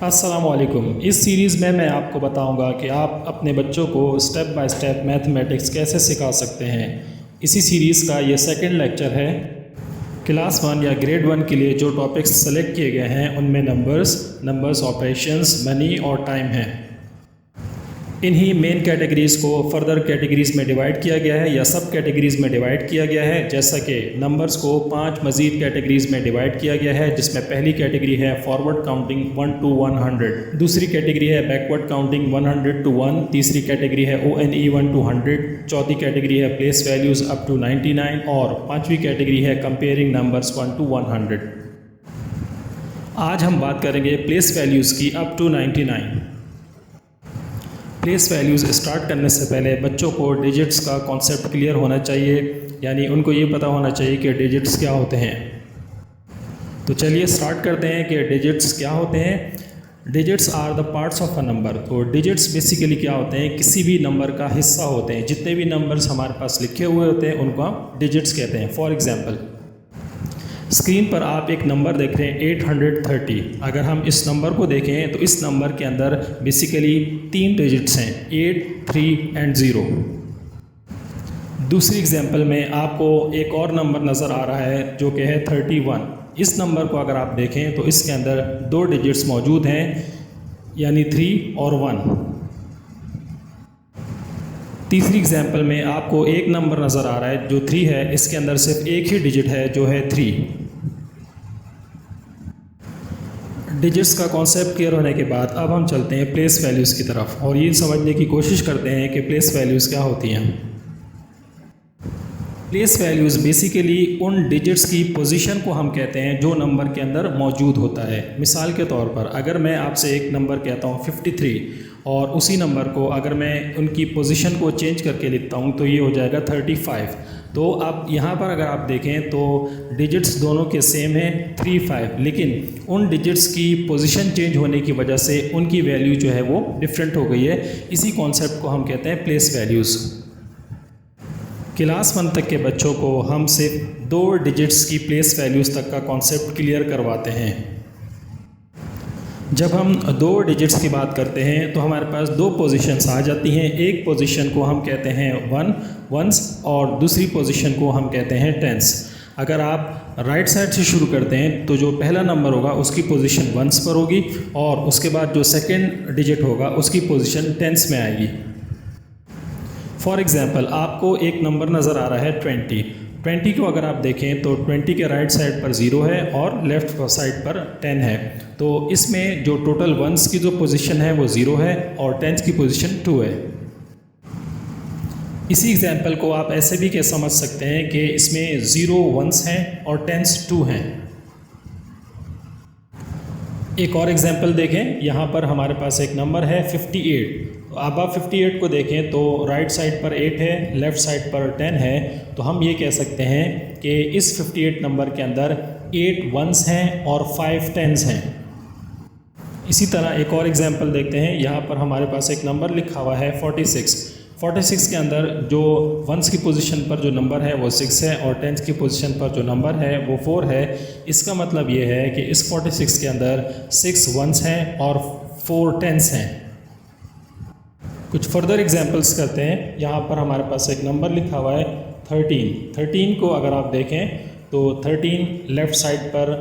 अस्सलाम वालेकुम। इस सीरीज़ में मैं आपको बताऊंगा कि आप अपने बच्चों को स्टेप बाय स्टेप मैथमेटिक्स कैसे सिखा सकते हैं। इसी सीरीज़ का ये सेकंड लेक्चर है। क्लास 1 या ग्रेड 1 के लिए जो टॉपिक्स सेलेक्ट किए गए हैं उनमें नंबर्स, ऑपरेशंस, मनी और टाइम है। इन्हीं मेन कैटेगरीज़ को फर्दर कैटेगरीज़ में डिवाइड किया गया है या सब कैटेगरीज़ में डिवाइड किया गया है। जैसा कि नंबर्स को 5 मज़ीद कैटेगरीज़ में डिवाइड किया गया है, जिसमें पहली कैटेगरी है फॉरवर्ड काउंटिंग 1 to 100, दूसरी कैटेगरी है बैकवर्ड काउंटिंग 100 to 1, तीसरी कैटेगरी है ONE 1 to 100, चौथी कैटेगरी है प्लेस वैल्यूज़ अप टू 99 और पाँचवीं कैटेगरी है कंपेयरिंग नंबर्स 1 to 100। आज हम बात करेंगे प्लेस वैल्यूज़ की up to 99। Place values start करने से पहले बच्चों को डिजिट्स का कॉन्सेप्ट क्लियर होना चाहिए, यानी उनको ये पता होना चाहिए कि डिजिट्स क्या होते हैं। तो चलिए स्टार्ट करते हैं कि डिजिट्स क्या होते हैं। Digits are the parts of a number. तो डिजिट्स बेसिकली क्या होते हैं, किसी भी नंबर का हिस्सा होते हैं। जितने भी नंबर्स हमारे पास लिखे हुए होते हैं उनको हम डिजिट्स कहते हैं। फॉर एग्जांपल स्क्रीन पर आप एक नंबर देख रहे हैं 830। अगर हम इस नंबर को देखें तो इस नंबर के अंदर बेसिकली 3 डिजिट्स हैं, 8, 3 एंड 0। दूसरी एग्जांपल में आपको एक और नंबर नज़र आ रहा है जो कि है 31। इस नंबर को अगर आप देखें तो इसके अंदर 2 डिजिट्स मौजूद हैं, यानी 3 और 1। तीसरी एग्जांपल में आपको एक नंबर नज़र आ रहा है जो 3 है, इसके अंदर सिर्फ एक ही डिजिट है जो है 3। डिजिट्स का कॉन्सेप्ट क्लियर होने के बाद अब हम चलते हैं प्लेस वैल्यूज़ की तरफ और ये समझने की कोशिश करते हैं कि प्लेस वैल्यूज़ क्या होती हैं। प्लेस वैल्यूज़ बेसिकली उन डिजिट्स की पोजीशन को हम कहते हैं जो नंबर के अंदर मौजूद होता है। मिसाल के तौर पर अगर मैं आपसे एक नंबर कहता हूँ 53 और उसी नंबर को अगर मैं उनकी पोजीशन को चेंज करके लिखता हूँ तो ये हो जाएगा 35। तो अब यहाँ पर अगर आप देखें तो डिजिट्स दोनों के सेम हैं 3, 5, लेकिन उन डिजिट्स की पोजीशन चेंज होने की वजह से उनकी वैल्यू जो है वो डिफरेंट हो गई है। इसी कॉन्सेप्ट को हम कहते हैं प्लेस वैल्यूज़। क्लास 1 तक के बच्चों को हम सिर्फ 2 डिजिट्स की प्लेस वैल्यूज़ तक का कॉन्सेप्ट क्लियर करवाते हैं। जब हम 2 डिजिट्स की बात करते हैं तो हमारे पास 2 पोजीशंस आ जाती हैं। एक पोजीशन को हम कहते हैं वंस और दूसरी पोजीशन को हम कहते हैं टेंस। अगर आप राइट साइड से शुरू करते हैं तो जो पहला नंबर होगा उसकी पोजीशन वंस पर होगी और उसके बाद जो सेकंड डिजिट होगा उसकी पोजीशन टेंस में आएगी। फॉर एग्जांपल आपको एक नंबर नज़र आ रहा है 20 को अगर आप देखें तो 20 के राइट साइड पर 0 है और लेफ़्ट साइड पर 10 है। तो इसमें जो टोटल वंस की जो पोजीशन है वो 0 है और टेंस की पोजीशन 2 है। इसी एग्जांपल को आप ऐसे भी समझ सकते हैं कि इसमें 0 वंस हैं और टेंस 2 हैं। एक और एग्जांपल देखें, यहाँ पर हमारे पास एक नंबर है 58। तो अब आप 58 को देखें तो राइट साइड पर 8 है, लेफ़्ट साइड पर 10 है। तो हम ये कह सकते हैं कि इस 58 नंबर के अंदर 8 वंस हैं और 5 टेंस हैं। इसी तरह एक और एग्जांपल देखते हैं। यहाँ पर हमारे पास एक नंबर लिखा हुआ है 46 के अंदर जो वंस की पोजीशन पर जो नंबर है वो 6 है और टेंस की पोजीशन पर जो नंबर है वो 4 है। इसका मतलब ये है कि इस 46 के अंदर 6 वंस हैं और 4 टेंस हैं। कुछ फर्दर एग्जांपल्स करते हैं। यहाँ पर हमारे पास एक नंबर लिखा हुआ है 13 को अगर आप देखें तो 13 लेफ़्ट साइड पर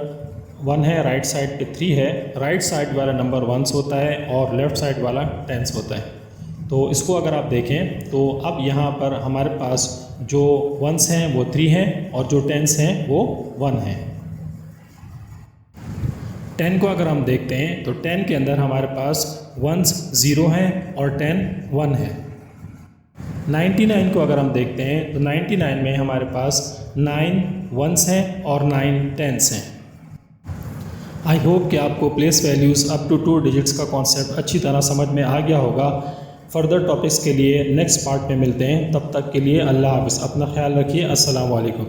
1 है, राइट साइड पे 3 है। राइट साइड वाला नंबर वंस होता है और लेफ़्ट साइड वाला टेंस होता है। तो इसको अगर आप देखें तो अब यहाँ पर हमारे पास जो वंस हैं वो 3 हैं और जो टेंस हैं वो 1 हैं। 10 को अगर हम देखते हैं तो 10 के अंदर हमारे पास वंस 0 हैं और 10 1 है। 99 को अगर हम देखते हैं तो 99 में हमारे पास 9 वंस हैं और 9 टेंस हैं। आई होप कि आपको place values up to 2 digits का कॉन्सेप्ट अच्छी तरह समझ में आ गया होगा। फर्दर टॉपिक्स के लिए नेक्स्ट पार्ट में मिलते हैं। तब तक के लिए अल्लाह हाफ़िज़। अपना ख्याल रखिए। अस्सलाम वालेकुम।